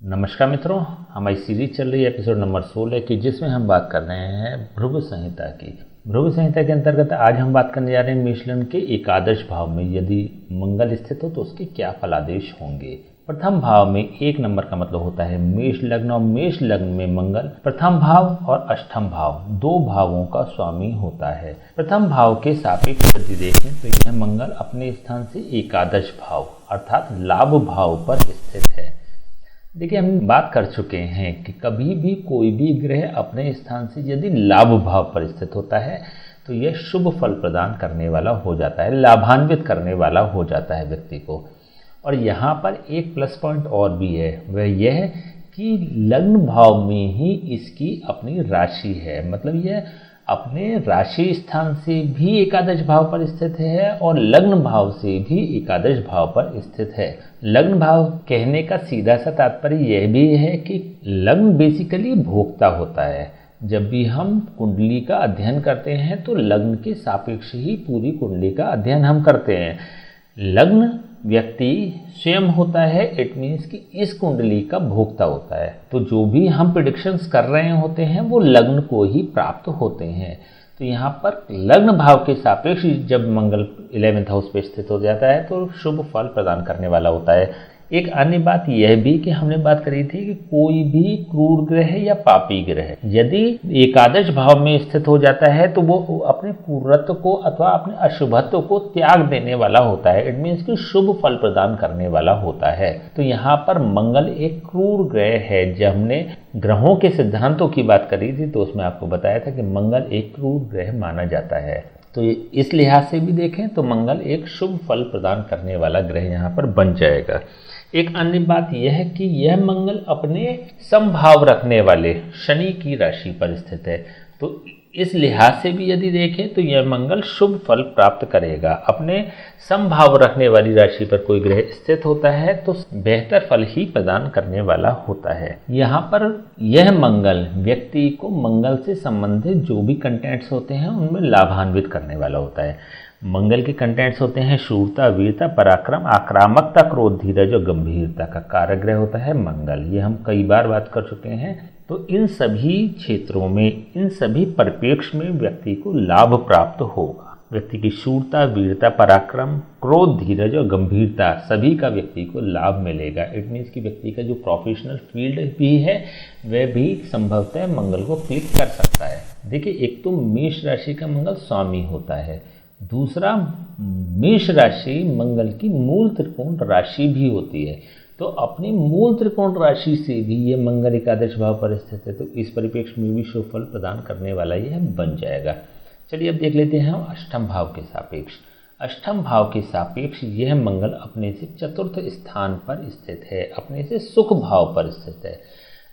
नमस्कार मित्रों, हमारी सीरीज चल रही है एपिसोड नंबर 16 की, जिसमें हम बात कर रहे हैं भृगु संहिता की। भृगु संहिता के अंतर्गत आज हम बात करने जा रहे हैं मेष लग्न के एकादश भाव में यदि मंगल स्थित हो तो उसके क्या फलादेश होंगे। प्रथम भाव में 1 नंबर का मतलब होता है मेष लग्न, और मेष लग्न में मंगल प्रथम भाव और अष्टम भाव 2 भावों का स्वामी होता है। प्रथम भाव के सापेक्ष यदि देखें तो यह मंगल अपने स्थान से एकादश भाव अर्थात लाभ भाव पर स्थित है। देखिए, हम बात कर चुके हैं कि कभी भी कोई भी ग्रह अपने स्थान से यदि लाभ भाव पर स्थित होता है तो यह शुभ फल प्रदान करने वाला हो जाता है, लाभान्वित करने वाला हो जाता है व्यक्ति को। और यहाँ पर एक प्लस पॉइंट और भी है, वह यह कि लग्न भाव में ही इसकी अपनी राशि है। मतलब यह अपने राशि स्थान से भी एकादश भाव पर स्थित है और लग्न भाव से भी एकादश भाव पर स्थित है। लग्न भाव कहने का सीधा सा तात्पर्य यह भी है कि लग्न बेसिकली भोक्ता होता है। जब भी हम कुंडली का अध्ययन करते हैं तो लग्न के सापेक्ष ही पूरी कुंडली का अध्ययन हम करते हैं। लग्न व्यक्ति स्वयं होता है, इट मीन्स कि इस कुंडली का भोक्ता होता है। तो जो भी हम प्रेडिक्शंस कर रहे होते हैं वो लग्न को ही प्राप्त होते हैं। तो यहाँ पर लग्न भाव के सापेक्ष जब मंगल 11th हाउस पे स्थित हो जाता है तो शुभ फल प्रदान करने वाला होता है। एक अन्य बात यह भी कि हमने बात करी थी कि कोई भी क्रूर ग्रह या पापी ग्रह यदि एकादश भाव में स्थित हो जाता है तो वो अपने क्रूरत्व को अथवा अपने अशुभत्व को त्याग देने वाला होता है। इट मीन्स कि शुभ फल प्रदान करने वाला होता है। तो यहाँ पर मंगल एक क्रूर ग्रह है। जब हमने ग्रहों के सिद्धांतों की बात करी थी तो उसमें आपको बताया था कि मंगल एक क्रूर ग्रह माना जाता है। तो इस लिहाज से भी देखें तो मंगल एक शुभ फल प्रदान करने वाला ग्रह यहाँ पर बन जाएगा। एक अन्य बात यह है कि यह मंगल अपने समभाव रखने वाले शनि की राशि पर स्थित है। तो इस लिहाज से भी यदि देखें तो यह मंगल शुभ फल प्राप्त करेगा। अपने समभाव रखने वाली राशि पर कोई ग्रह स्थित होता है तो बेहतर फल ही प्रदान करने वाला होता है। यहाँ पर यह मंगल व्यक्ति को मंगल से संबंधित जो भी कंटेंट्स होते हैं उनमें लाभान्वित करने वाला होता है। मंगल के कंटेंट्स होते हैं शूरता, वीरता, पराक्रम, आक्रामकता, क्रोध, धीरज और गंभीरता का कारक ग्रह होता है मंगल। ये हम कई बार बात कर चुके हैं। तो इन सभी क्षेत्रों में, इन सभी परिप्रेक्ष्य में व्यक्ति को लाभ प्राप्त होगा। व्यक्ति की शूरता, वीरता, पराक्रम, क्रोध, धीरज और गंभीरता सभी का व्यक्ति को लाभ मिलेगा। इट मीन्स कि व्यक्ति का जो प्रोफेशनल फील्ड भी है वह भी संभवतः मंगल को क्लिक कर सकता है। देखिए, एक तो मेष राशि का मंगल स्वामी होता है, दूसरा मेष राशि मंगल की मूल त्रिकोण राशि भी होती है। तो अपनी मूल त्रिकोण राशि से भी ये मंगल एकादश भाव पर स्थित है। तो इस परिप्रेक्ष्य में भी शुभ फल प्रदान करने वाला यह बन जाएगा। चलिए अब देख लेते हैं हम अष्टम भाव के सापेक्ष। अष्टम भाव के सापेक्ष यह मंगल अपने से चतुर्थ स्थान पर स्थित है, अपने से सुख भाव पर स्थित है,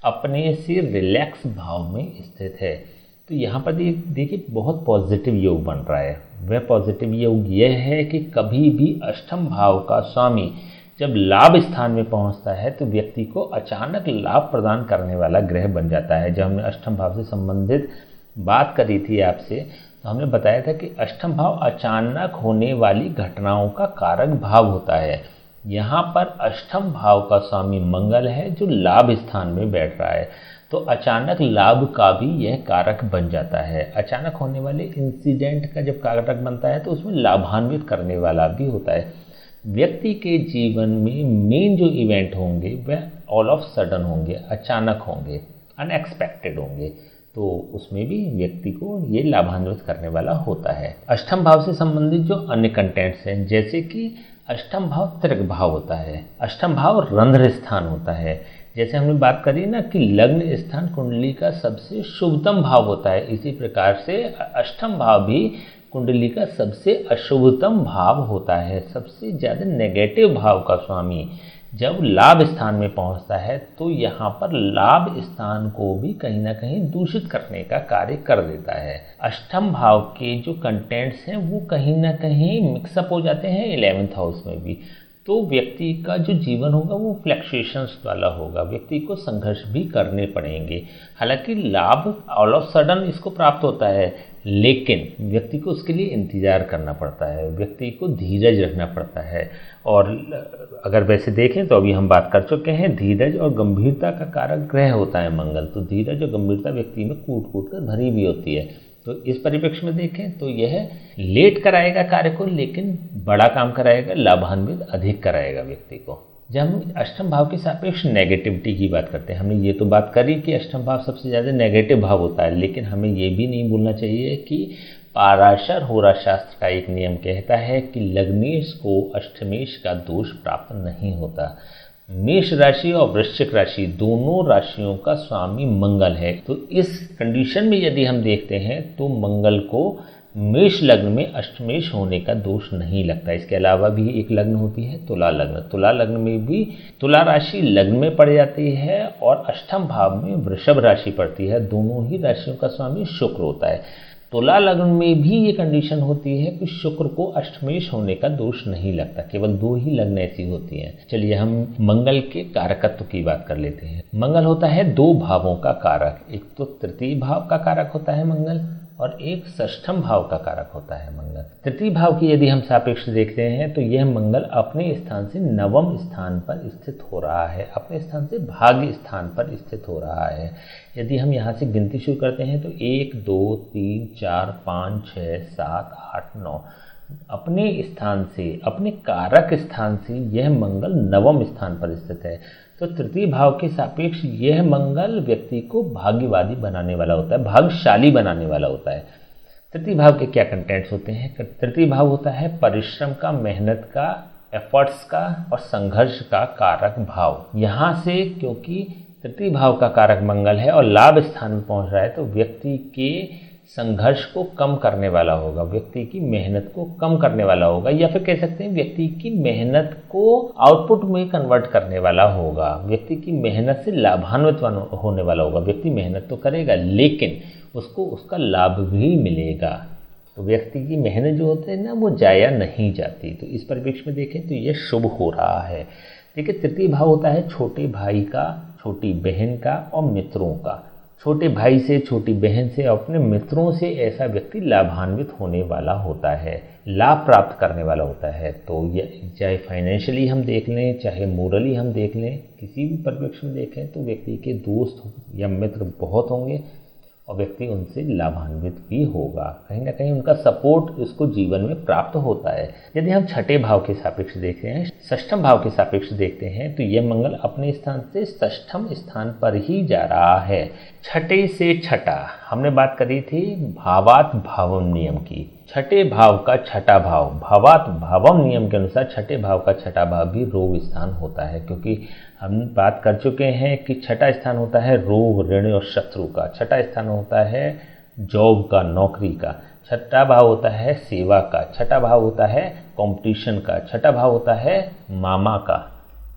अपने से रिलैक्स भाव में स्थित है। तो यहाँ पर देखिए बहुत पॉजिटिव योग बन रहा है। वह पॉजिटिव योग यह है कि कभी भी अष्टम भाव का स्वामी जब लाभ स्थान में पहुँचता है तो व्यक्ति को अचानक लाभ प्रदान करने वाला ग्रह बन जाता है। जब हमने अष्टम भाव से संबंधित बात करी थी आपसे तो हमने बताया था कि अष्टम भाव अचानक होने वाली घटनाओं का कारक भाव होता है। यहाँ पर अष्टम भाव का स्वामी मंगल है जो लाभ स्थान में बैठ रहा है। तो अचानक लाभ का भी यह कारक बन जाता है। अचानक होने वाले इंसिडेंट का जब कारक बनता है तो उसमें लाभान्वित करने वाला भी होता है। व्यक्ति के जीवन में मेन जो इवेंट होंगे वह ऑल ऑफ सडन होंगे, अचानक होंगे, अनएक्सपेक्टेड होंगे। तो उसमें भी व्यक्ति को ये लाभान्वित करने वाला होता है। अष्टम भाव से संबंधित जो अन्य कंटेंट्स हैं जैसे कि अष्टम भाव त्रिक भाव होता है, अष्टम भाव रंध्र स्थान होता है। जैसे हमने बात करी ना कि लग्न स्थान कुंडली का सबसे शुभतम भाव होता है, इसी प्रकार से अष्टम भाव भी कुंडली का सबसे अशुभतम भाव होता है। सबसे ज़्यादा नेगेटिव भाव का स्वामी जब लाभ स्थान में पहुंचता है तो यहाँ पर लाभ स्थान को भी कहीं ना कहीं दूषित करने का कार्य कर देता है। अष्टम भाव के जो कंटेंट्स हैं वो कहीं ना कहीं मिक्सअप हो जाते हैं 11th हाउस में भी। तो व्यक्ति का जो जीवन होगा वो फ्लक्चुएशंस वाला होगा, व्यक्ति को संघर्ष भी करने पड़ेंगे। हालांकि लाभ ऑल ऑफ सडन इसको प्राप्त होता है लेकिन व्यक्ति को उसके लिए इंतज़ार करना पड़ता है, व्यक्ति को धीरज रखना पड़ता है। और अगर वैसे देखें तो अभी हम बात कर चुके हैं, धीरज और गंभीरता का कारक ग्रह होता है मंगल। तो धीरज और गंभीरता व्यक्ति में कूट कूट कर भरी भी होती है। तो इस परिप्रेक्ष्य में देखें तो यह लेट कराएगा कार्य को, लेकिन बड़ा काम कराएगा, लाभान्वित अधिक कराएगा व्यक्ति को। जब हम अष्टम भाव के सापेक्ष नेगेटिविटी की बात करते हैं, हमने ये तो बात करी कि अष्टम भाव सबसे ज़्यादा नेगेटिव भाव होता है, लेकिन हमें ये भी नहीं भूलना चाहिए कि पाराशर होरा शास्त्र का एक नियम कहता है कि लग्नेश को अष्टमेश का दोष प्राप्त नहीं होता। मेष राशि और वृश्चिक राशि दोनों राशियों का स्वामी मंगल है। तो इस कंडीशन में यदि हम देखते हैं तो मंगल को मेष लग्न में अष्टमेश होने का दोष नहीं लगता। इसके अलावा भी एक लग्न होती है तुला लग्न। तुला लग्न में भी तुला राशि लग्न में पड़ जाती है और अष्टम भाव में वृषभ राशि पड़ती है। दोनों ही राशियों का स्वामी शुक्र होता है। तुला लग्न में भी ये कंडीशन होती है कि शुक्र को अष्टमेश होने का दोष नहीं लगता। केवल 2 ही लग्न ऐसी होती हैं। चलिए हम मंगल के कारकत्व की बात कर लेते हैं। मंगल होता है 2 भावों का कारक। एक तो तृतीय भाव का कारक होता है मंगल और एक षष्ठम भाव का कारक होता है मंगल। तृतीय भाव की यदि हम सापेक्ष देखते हैं तो यह मंगल अपने स्थान से नवम स्थान पर स्थित हो रहा है, अपने स्थान से भाग्य स्थान पर स्थित हो रहा है। यदि हम यहाँ से गिनती शुरू करते हैं तो 1 2 3 4 5 6 7 8 9 अपने स्थान से, अपने कारक स्थान से यह मंगल नवम स्थान पर स्थित है। तो तृतीय भाव के सापेक्ष यह मंगल व्यक्ति को भाग्यवादी बनाने वाला होता है, भाग्यशाली बनाने वाला होता है। तृतीय भाव के क्या कंटेंट्स होते हैं? तृतीय भाव होता है परिश्रम का, मेहनत का, एफर्ट्स का और संघर्ष का कारक भाव। यहाँ से क्योंकि तृतीय भाव का कारक मंगल है और लाभ स्थान में पहुँच रहा है तो व्यक्ति के संघर्ष को कम करने वाला होगा, व्यक्ति की मेहनत को कम करने वाला होगा, या फिर कह सकते हैं व्यक्ति की मेहनत को आउटपुट में कन्वर्ट करने वाला होगा, व्यक्ति की मेहनत से लाभान्वित होने वाला होगा। व्यक्ति मेहनत तो करेगा लेकिन उसको उसका लाभ भी मिलेगा। तो व्यक्ति की मेहनत जो होती है ना वो जाया नहीं जाती। तो इस परिप्रेक्ष्य में देखें तो यह शुभ हो रहा है। देखिए तृतीय भाव होता है छोटे भाई का, छोटी बहन का और मित्रों का। छोटे भाई से, छोटी बहन से, अपने मित्रों से ऐसा व्यक्ति लाभान्वित होने वाला होता है, लाभ प्राप्त करने वाला होता है। तो ये चाहे फाइनेंशियली हम देख लें, चाहे मोरली हम देख लें, किसी भी परिप्रेक्ष्य में देखें तो व्यक्ति के दोस्त या मित्र बहुत होंगे और व्यक्ति उनसे लाभान्वित भी होगा। कहीं ना कहीं उनका सपोर्ट उसको जीवन में प्राप्त होता है। यदि हम छठे भाव के सापेक्ष देखते हैं, षष्ठम भाव के सापेक्ष देखते हैं तो यह मंगल अपने स्थान से षष्ठम स्थान पर ही जा रहा है। छठे से छठा हमने बात करी थी भावात भावम नियम की। छठे भाव का छठा भाव, भावात भावम नियम के अनुसार छठे भाव का छठा भाव भी रोग स्थान होता है, क्योंकि हम बात कर चुके हैं कि छठा स्थान होता है रोग, ऋण और शत्रु का। छठा स्थान होता है जॉब का, नौकरी का। छठा भाव होता है सेवा का। छठा भाव होता है कंपटीशन का। छठा भाव होता है मामा का।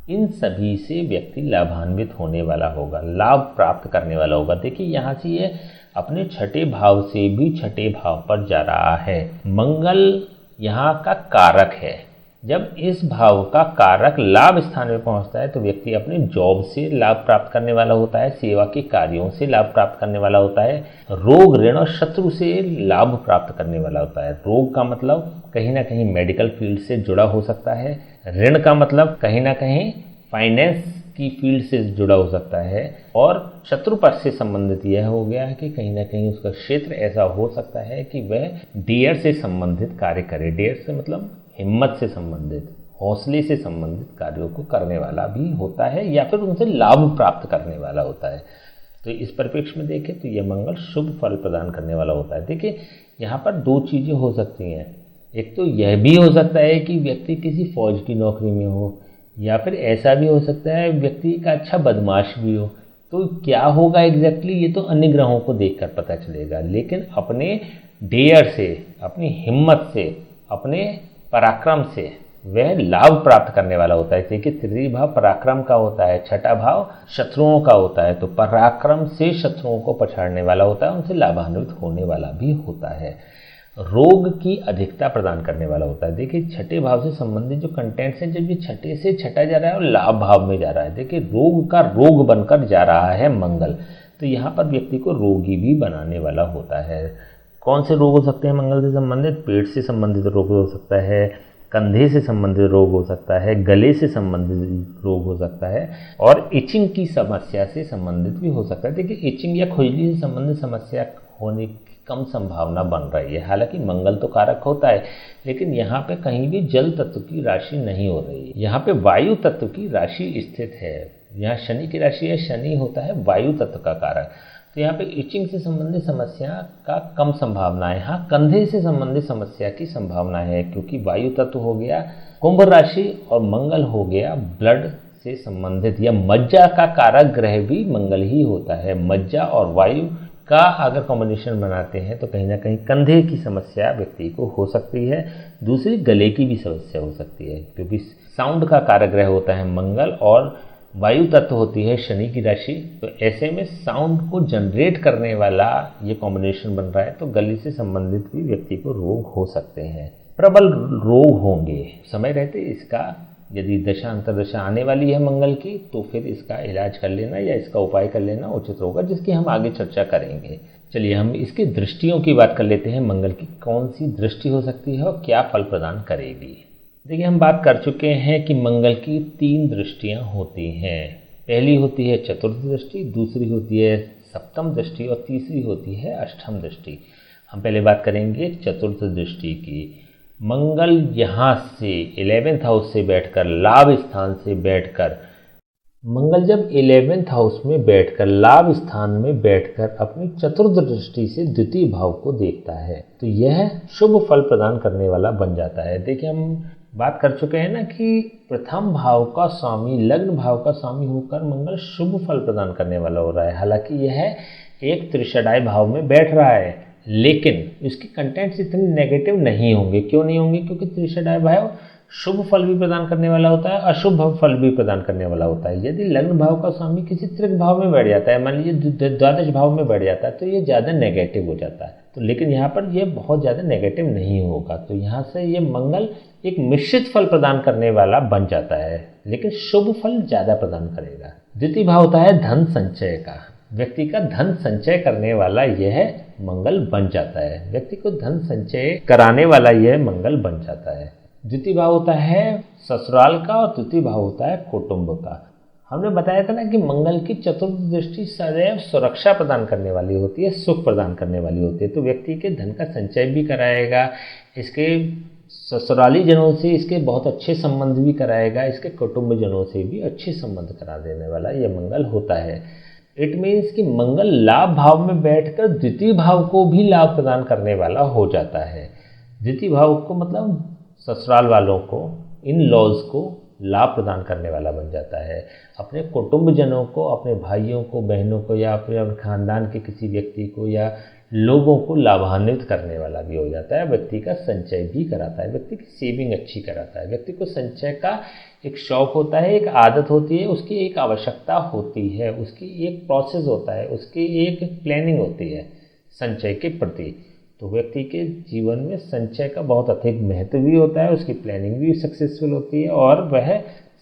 इन सभी से व्यक्ति लाभान्वित होने वाला होगा, लाभ प्राप्त करने वाला होगा। देखिए यहाँ से ये अपने छठे भाव से भी छठे भाव पर जा रहा है। मंगल यहाँ का कारक है। जब इस भाव का कारक लाभ स्थान में पहुंचता है तो व्यक्ति अपने जॉब से लाभ प्राप्त करने वाला होता है, सेवा के कार्यों से लाभ प्राप्त करने वाला होता है, रोग, ऋण और शत्रु से लाभ प्राप्त करने वाला होता है। रोग का मतलब कहीं ना कहीं मेडिकल फील्ड से जुड़ा हो सकता है। ऋण का मतलब कहीं ना कहीं फाइनेंस की फील्ड से जुड़ा हो सकता है। और शत्रु पक्ष से संबंधित यह हो गया है कि कहीं ना कहीं उसका क्षेत्र ऐसा हो सकता है कि वह डेयर से संबंधित कार्य करे। डेयर से मतलब हिम्मत से संबंधित, हौसले से संबंधित कार्यों को करने वाला भी होता है या फिर उनसे लाभ प्राप्त करने वाला होता है। तो इस परिप्रेक्ष्य में देखें तो यह मंगल शुभ फल प्रदान करने वाला होता है। देखिए यहाँ पर 2 चीज़ें हो सकती हैं। एक तो यह भी हो सकता है कि व्यक्ति किसी फौज की नौकरी में हो, या फिर ऐसा भी हो सकता है व्यक्ति का अच्छा बदमाश भी हो। तो क्या होगा एग्जैक्टली ये तो अन्य ग्रहों को देखकर पता चलेगा, लेकिन अपने डेयर से, अपनी हिम्मत से, अपने पराक्रम से वह लाभ प्राप्त करने वाला होता है। देखिए तृतीय भाव पराक्रम का होता है, छठा भाव शत्रुओं का होता है। तो पराक्रम से शत्रुओं को पछाड़ने वाला होता है, उनसे लाभान्वित होने वाला भी होता है। रोग की अधिकता प्रदान करने वाला होता है। देखिए छठे भाव से संबंधित जो कंटेंट्स हैं, जब ये छठे से छठा जा रहा है और लाभ भाव में जा रहा है, देखिए रोग का रोग बनकर जा रहा है मंगल, तो यहाँ पर व्यक्ति को रोगी भी बनाने वाला होता है। कौन से रोग हो सकते हैं मंगल से संबंधित? पेट से संबंधित रोग हो सकता है, कंधे से संबंधित रोग हो सकता है, गले से संबंधित रोग हो सकता है और इचिंग की समस्या से संबंधित भी हो सकता है। देखिए, इचिंग या खुजली से संबंधित समस्या होने की कम संभावना बन रही है। हालांकि मंगल तो कारक होता है, लेकिन यहाँ पे कहीं भी जल तत्व की राशि नहीं हो रही है, यहाँ पे वायु तत्व की राशि स्थित है। यहाँ शनि की राशि है, शनि होता है वायु तत्व का कारक। तो यहाँ पे इचिंग से संबंधित समस्या का कम संभावना है। हाँ, कंधे से संबंधित समस्या की संभावना है, क्योंकि वायु तत्व हो गया कुंभ राशि और मंगल हो गया ब्लड से संबंधित, या मज्जा का कारक ग्रह भी मंगल ही होता है। मज्जा और वायु का अगर कॉम्बिनेशन बनाते हैं तो कहीं ना कहीं कंधे की समस्या व्यक्ति को हो सकती है। दूसरी, गले की भी समस्या हो सकती है, क्योंकि साउंड का कारक ग्रह होता है मंगल और वायु तत्व होती है शनि की राशि। तो ऐसे में साउंड को जनरेट करने वाला ये कॉम्बिनेशन बन रहा है, तो गले से संबंधित भी व्यक्ति को रोग हो सकते हैं। प्रबल रोग होंगे समय रहते इसका, यदि दशा अंतर्दशा आने वाली है मंगल की, तो फिर इसका इलाज कर लेना या इसका उपाय कर लेना उचित होगा, जिसकी हम आगे चर्चा करेंगे। चलिए हम इसकी दृष्टियों की बात कर लेते हैं। मंगल की कौन सी दृष्टि हो सकती है और क्या फल प्रदान करेगी। देखिए, हम बात कर चुके हैं कि मंगल की 3 दृष्टियां होती हैं। पहली होती है चतुर्थ दृष्टि, दूसरी होती है सप्तम दृष्टि और तीसरी होती है अष्टम दृष्टि। हम पहले बात करेंगे चतुर्थ दृष्टि की। मंगल यहाँ से 11th हाउस से बैठकर, लाभ स्थान से बैठकर, मंगल जब 11th हाउस में बैठकर, लाभ स्थान में बैठकर अपनी चतुर्थ दृष्टि से द्वितीय भाव को देखता है, तो यह शुभ फल प्रदान करने वाला बन जाता है। देखिए, हम बात कर चुके हैं ना कि प्रथम भाव का स्वामी, लग्न भाव का स्वामी होकर मंगल शुभ फल प्रदान करने वाला हो रहा है। हालांकि यह एक त्रिषडाय भाव में बैठ रहा है, लेकिन इसके कंटेंट्स इतने नेगेटिव नहीं होंगे। क्यों नहीं होंगे? क्योंकि त्रिषडाय भाव शुभ फल भी प्रदान करने वाला होता है, अशुभ फल भी प्रदान करने वाला होता है। यदि लग्न भाव का स्वामी किसी त्रिक भाव में बैठ जाता है, मान लीजिए द्वादश भाव में बैठ जाता है, तो ये ज़्यादा नेगेटिव हो जाता है। तो लेकिन यहाँ पर ये बहुत ज़्यादा नेगेटिव नहीं होगा। तो यहाँ से ये मंगल एक मिश्रित फल प्रदान करने वाला बन जाता है, लेकिन शुभ फल ज़्यादा प्रदान करेगा। द्वितीय भाव होता है धन संचय का, व्यक्ति का धन संचय करने वाला यह मंगल बन जाता है। व्यक्ति को धन संचय कराने वाला यह मंगल बन जाता है। द्वितीय भाव होता है ससुराल का और तृतीय भाव होता है कुटुंब का। हमने बताया था ना कि मंगल की चतुर्थ दृष्टि सदैव सुरक्षा प्रदान करने वाली होती है, सुख प्रदान करने वाली होती है। तो व्यक्ति के धन का संचय भी कराएगा, इसके ससुराली जनों से इसके बहुत अच्छे संबंध भी कराएगा, इसके कुटुंब जनों से भी अच्छे संबंध करा देने वाला यह मंगल होता है। इट मीन्स कि मंगल लाभ भाव में बैठकर द्वितीय भाव को भी लाभ प्रदान करने वाला हो जाता है। द्वितीय भाव को मतलब ससुराल वालों को, इन लॉज को लाभ प्रदान करने वाला बन जाता है। अपने कुटुंबजनों को, अपने भाइयों को, बहनों को या अपने खानदान के किसी व्यक्ति को या लोगों को लाभान्वित करने वाला भी हो जाता है। व्यक्ति का संचय भी कराता है, व्यक्ति की सेविंग अच्छी कराता है। व्यक्ति को संचय का एक शौक होता है, एक आदत होती है, उसकी एक आवश्यकता होती है, उसकी एक प्रोसेस होता है, उसकी एक प्लानिंग होती है संचय के प्रति। तो व्यक्ति के जीवन में संचय का बहुत अधिक महत्व भी होता है, उसकी प्लानिंग भी सक्सेसफुल होती है और वह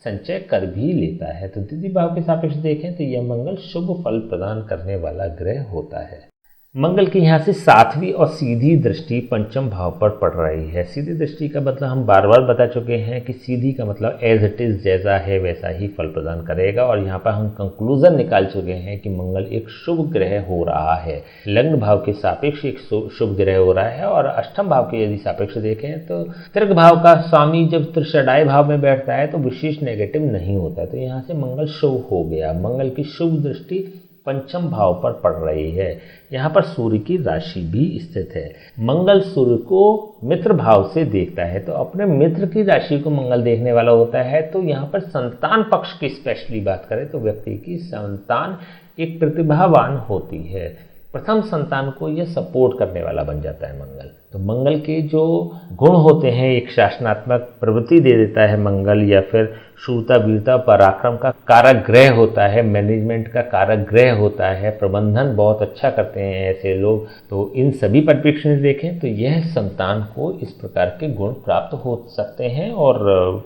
संचय कर भी लेता है। तो द्वितीय भाव के सापेक्ष देखें तो यह मंगल शुभ फल प्रदान करने वाला ग्रह होता है। मंगल की यहाँ से 7वीं और सीधी दृष्टि पंचम भाव पर पड़ रही है। सीधी दृष्टि का मतलब हम बार बार बता चुके हैं कि सीधी का मतलब एज इट इज, जैसा है वैसा ही फल प्रदान करेगा। और यहाँ पर हम कंक्लूजन निकाल चुके हैं कि मंगल एक शुभ ग्रह हो रहा है, लग्न भाव के सापेक्ष एक शुभ ग्रह हो रहा है। और अष्टम भाव के यदि सापेक्ष देखें तो त्रिक भाव का स्वामी जब त्रिषडाय भाव में बैठता है तो विशेष नेगेटिव नहीं होता है। तो यहाँ से मंगल शुभ हो गया। मंगल की शुभ दृष्टि पंचम भाव पर पड़ रही है। यहाँ पर सूर्य की राशि भी स्थित है। मंगल सूर्य को मित्र भाव से देखता है, तो अपने मित्र की राशि को मंगल देखने वाला होता है। तो यहाँ पर संतान पक्ष की स्पेशली बात करें तो व्यक्ति की संतान एक प्रतिभावान होती है। प्रथम संतान को यह सपोर्ट करने वाला बन जाता है मंगल। तो मंगल के जो गुण होते हैं, एक शासनात्मक प्रवृत्ति दे देता है मंगल, या फिर शूरता, वीरता, पराक्रम का कारक ग्रह होता है, मैनेजमेंट का कारक ग्रह होता है, प्रबंधन बहुत अच्छा करते हैं ऐसे लोग। तो इन सभी परिप्रेक्ष्य में देखें तो यह संतान को इस प्रकार के गुण प्राप्त हो सकते हैं और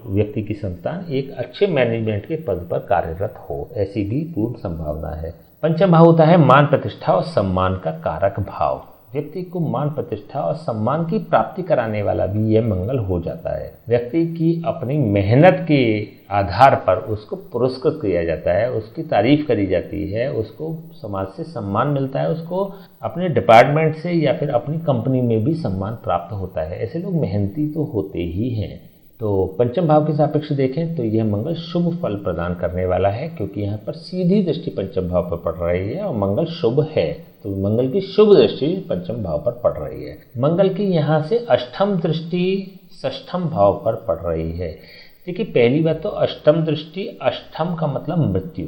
व्यक्ति की संतान एक अच्छे मैनेजमेंट के पद पर कार्यरत हो, ऐसी भी पूर्ण संभावना है। पंचम भाव होता है मान प्रतिष्ठा और सम्मान का कारक भाव। व्यक्ति को मान प्रतिष्ठा और सम्मान की प्राप्ति कराने वाला भी यह मंगल हो जाता है। व्यक्ति की अपनी मेहनत के आधार पर उसको पुरस्कृत किया जाता है, उसकी तारीफ करी जाती है, उसको समाज से सम्मान मिलता है, उसको अपने डिपार्टमेंट से या फिर अपनी कंपनी में भी सम्मान प्राप्त होता है। ऐसे लोग मेहनती तो होते ही हैं। तो पंचम भाव के सापेक्ष देखें तो यह मंगल शुभ फल प्रदान करने वाला है, क्योंकि यहाँ पर सीधी दृष्टि पंचम भाव पर पड़ रही है और मंगल शुभ है, तो मंगल की शुभ दृष्टि पंचम भाव पर पड़ रही है। मंगल की यहाँ से अष्टम दृष्टि षष्ठम भाव पर पड़ रही है। देखिए, पहली बात तो अष्टम दृष्टि, अष्टम का मतलब मृत्यु,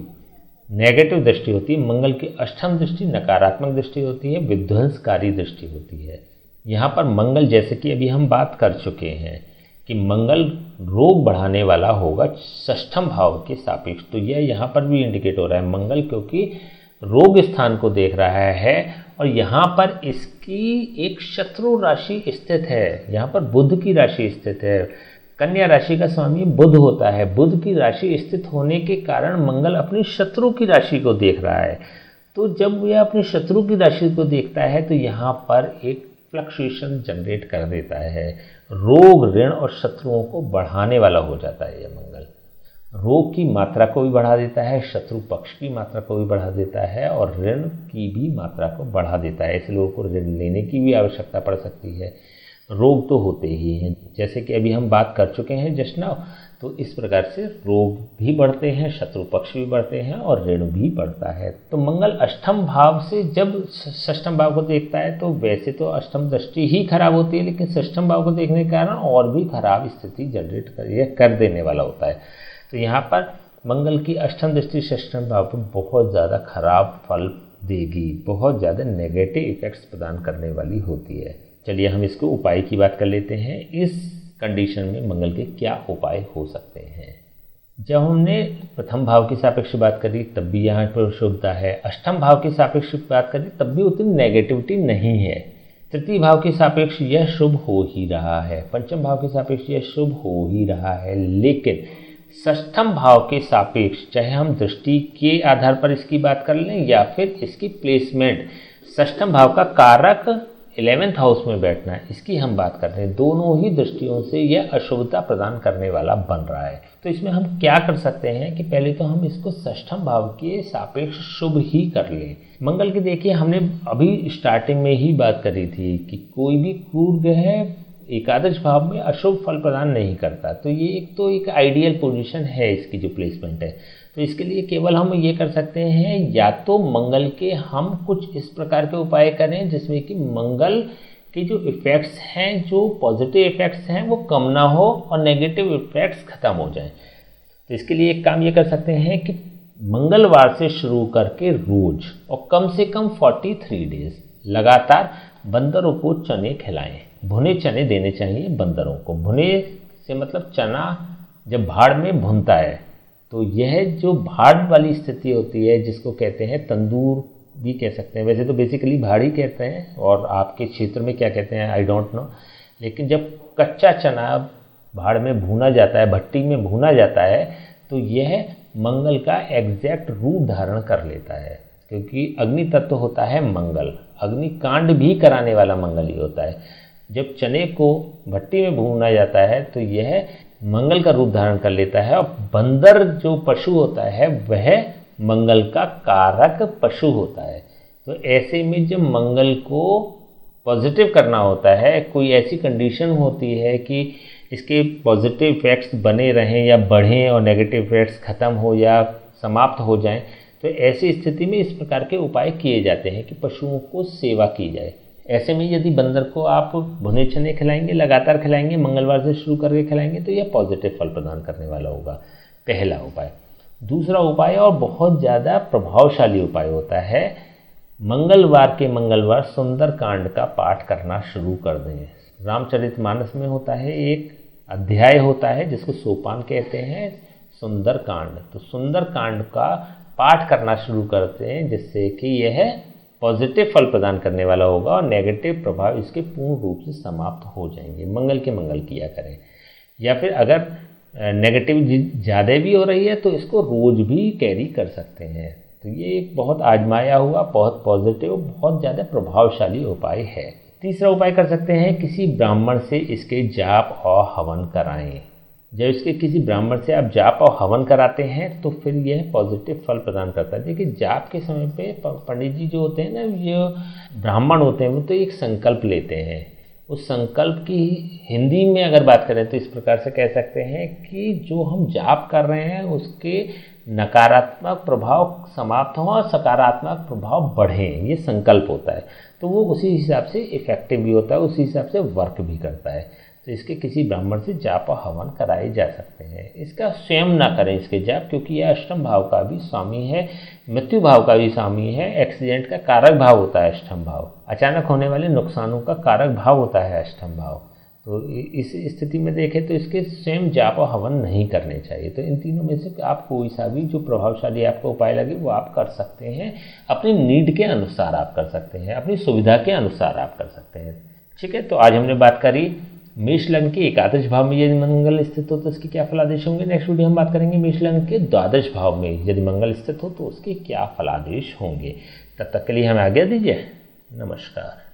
नेगेटिव दृष्टि होती है। मंगल की अष्टम दृष्टि नकारात्मक दृष्टि होती है, विध्वंसकारी दृष्टि होती है। यहाँ पर मंगल, जैसे कि अभी हम बात कर चुके हैं कि मंगल रोग बढ़ाने वाला होगा षष्ठम भाव के सापेक्ष, तो यह यहाँ पर भी इंडिकेट हो रहा है मंगल, क्योंकि रोग स्थान को देख रहा है और यहाँ पर इसकी एक शत्रु राशि स्थित है। यहाँ पर बुध की राशि स्थित है। कन्या राशि का स्वामी बुध होता है। बुध की राशि स्थित होने के कारण मंगल अपनी शत्रु की राशि को देख रहा है। तो जब यह अपनी शत्रु की राशि को देखता है तो यहाँ पर एक फ्लक्चुएशन जनरेट कर देता है। रोग, ऋण और शत्रुओं को बढ़ाने वाला हो जाता है यह मंगल। रोग की मात्रा को भी बढ़ा देता है, शत्रु पक्ष की मात्रा को भी बढ़ा देता है और ऋण की भी मात्रा को बढ़ा देता है। ऐसे लोगों को ऋण लेने की भी आवश्यकता पड़ सकती है। रोग तो होते ही हैं, जैसे कि अभी हम बात कर चुके हैं जस्ट नाउ। तो इस प्रकार से रोग भी बढ़ते हैं, शत्रु पक्ष भी बढ़ते हैं और ऋण भी बढ़ता है। तो मंगल अष्टम भाव से जब षष्ठम भाव को देखता है तो वैसे तो अष्टम दृष्टि ही खराब होती है, लेकिन षष्ठम भाव को देखने के कारण और भी खराब स्थिति जनरेट कर देने वाला होता है। तो यहाँ पर मंगल की अष्टम दृष्टि षष्ठम भाव पर बहुत ज़्यादा खराब फल देगी, बहुत ज़्यादा नेगेटिव इफेक्ट्स प्रदान करने वाली होती है। चलिए हम इसको उपाय की बात कर लेते हैं। इस कंडीशन में मंगल के क्या उपाय हो सकते हैं। जब हमने प्रथम भाव के सापेक्ष बात करी तब भी यहाँ पर शुभता है, अष्टम भाव के सापेक्ष बात करी तब भी उतनी नेगेटिविटी नहीं है, तृतीय भाव के सापेक्ष यह शुभ हो ही रहा है, पंचम भाव के सापेक्ष यह शुभ हो ही रहा है, लेकिन षष्ठम भाव के सापेक्ष चाहे हम दृष्टि के आधार पर इसकी बात कर लें या फिर इसकी प्लेसमेंट, षष्ठम भाव का कारक 11th हाउस में बैठना, इसकी हम बात कर रहे हैं। दोनों ही दृष्टियों से यह अशुभता प्रदान करने वाला बन रहा है। तो इसमें हम क्या कर सकते हैं कि पहले तो हम इसको षष्ठम भाव के सापेक्ष शुभ ही कर लें। मंगल की देखिए हमने अभी स्टार्टिंग में ही बात करी थी कि कोई भी क्रूर ग्रह एकादश भाव में अशुभ फल प्रदान नहीं करता। तो ये एक आइडियल पोजीशन है इसकी जो प्लेसमेंट है। तो इसके लिए केवल हम ये कर सकते हैं, या तो मंगल के हम कुछ इस प्रकार के उपाय करें जिसमें कि मंगल के जो इफ़ेक्ट्स हैं, जो पॉजिटिव इफ़ेक्ट्स हैं वो कम ना हो और नेगेटिव इफ़ेक्ट्स ख़त्म हो जाएं। तो इसके लिए एक काम ये कर सकते हैं कि मंगलवार से शुरू करके रोज़ और कम से कम 43 डेज लगातार बंदरों को चने खिलाएं। भुने चने देने चाहिए बंदरों को। भुने से मतलब चना जब भाड़ में भुनता है तो यह जो भाड़ वाली स्थिति होती है, जिसको कहते हैं तंदूर भी कह सकते हैं, वैसे तो बेसिकली भाड़ ही कहते हैं और आपके क्षेत्र में क्या कहते हैं आई डोंट नो, लेकिन जब कच्चा चना भाड़ में भुना जाता है, भट्टी में भुना जाता है, तो यह मंगल का एग्जैक्ट रूप धारण कर लेता है, क्योंकि अग्नि तत्व होता है मंगल, अग्नि कांड भी कराने वाला मंगल ही होता है। जब चने को भट्टी में भूना जाता है तो यह मंगल का रूप धारण कर लेता है और बंदर जो पशु होता है वह मंगल का कारक पशु होता है। तो ऐसे में जब मंगल को पॉजिटिव करना होता है, कोई ऐसी कंडीशन होती है कि इसके पॉजिटिव इफेक्ट्स बने रहें या बढ़ें और नेगेटिव इफेक्ट्स खत्म हो या समाप्त हो जाएं, तो ऐसी स्थिति में इस प्रकार के उपाय किए जाते हैं कि पशुओं को सेवा की जाए। ऐसे में यदि बंदर को आप भुने चने खिलाएंगे, लगातार खिलाएंगे, मंगलवार से शुरू करके खिलाएंगे, तो यह पॉजिटिव फल प्रदान करने वाला होगा, पहला उपाय। दूसरा उपाय और बहुत ज़्यादा प्रभावशाली उपाय होता है, मंगलवार के मंगलवार सुंदरकांड का पाठ करना शुरू कर दें। रामचरितमानस में होता है, एक अध्याय होता है जिसको सोपान कहते हैं, सुंदरकांड। तो सुंदरकांड का पाठ करना शुरू करते हैं जिससे कि यह पॉजिटिव फल प्रदान करने वाला होगा और नेगेटिव प्रभाव इसके पूर्ण रूप से समाप्त हो जाएंगे। मंगल के मंगल किया करें, या फिर अगर नेगेटिव ज़्यादा भी हो रही है तो इसको रोज भी कैरी कर सकते हैं। तो ये एक बहुत आजमाया हुआ, बहुत पॉजिटिव, बहुत ज़्यादा प्रभावशाली उपाय है। तीसरा उपाय कर सकते हैं, किसी ब्राह्मण से इसके जाप और हवन कराएं। जब इसके किसी ब्राह्मण से आप जाप और हवन कराते हैं तो फिर यह पॉजिटिव फल प्रदान करता है। देखिए जाप के समय पे पंडित जी जो होते हैं ना, जो ब्राह्मण होते हैं, वो तो एक संकल्प लेते हैं। उस संकल्प की हिंदी में अगर बात करें तो इस प्रकार से कह सकते हैं कि जो हम जाप कर रहे हैं उसके नकारात्मक प्रभाव समाप्त हों और सकारात्मक प्रभाव बढ़ें, ये संकल्प होता है। तो वो उसी हिसाब से इफ़ेक्टिव भी होता है, उसी हिसाब से वर्क भी करता है। तो इसके किसी ब्राह्मण से जाप और हवन कराए जा सकते हैं। इसका स्वयं ना करें इसके जाप, क्योंकि यह अष्टम भाव का भी स्वामी है, मृत्यु भाव का भी स्वामी है, एक्सीडेंट का कारक भाव होता है अष्टम भाव, अचानक होने वाले नुकसानों का कारक भाव होता है अष्टम भाव। तो इस स्थिति में देखें तो इसके स्वयं जाप और हवन नहीं करने चाहिए। तो इन तीनों में से आप कोई सा भी जो प्रभावशाली आपको उपाय लगे वो आप कर सकते हैं। अपनी नीड के अनुसार आप कर सकते हैं, अपनी सुविधा के अनुसार आप कर सकते हैं। ठीक है, तो आज हमने बात करी मेष लग्न के एकादश भाव में यदि मंगल स्थित हो तो उसके क्या फलादेश होंगे। नेक्स्ट वीडियो हम बात करेंगे मेष लग्न के द्वादश भाव में यदि मंगल स्थित हो तो उसके क्या फलादेश होंगे। तब तक के लिए हमें आज्ञा दीजिए। नमस्कार।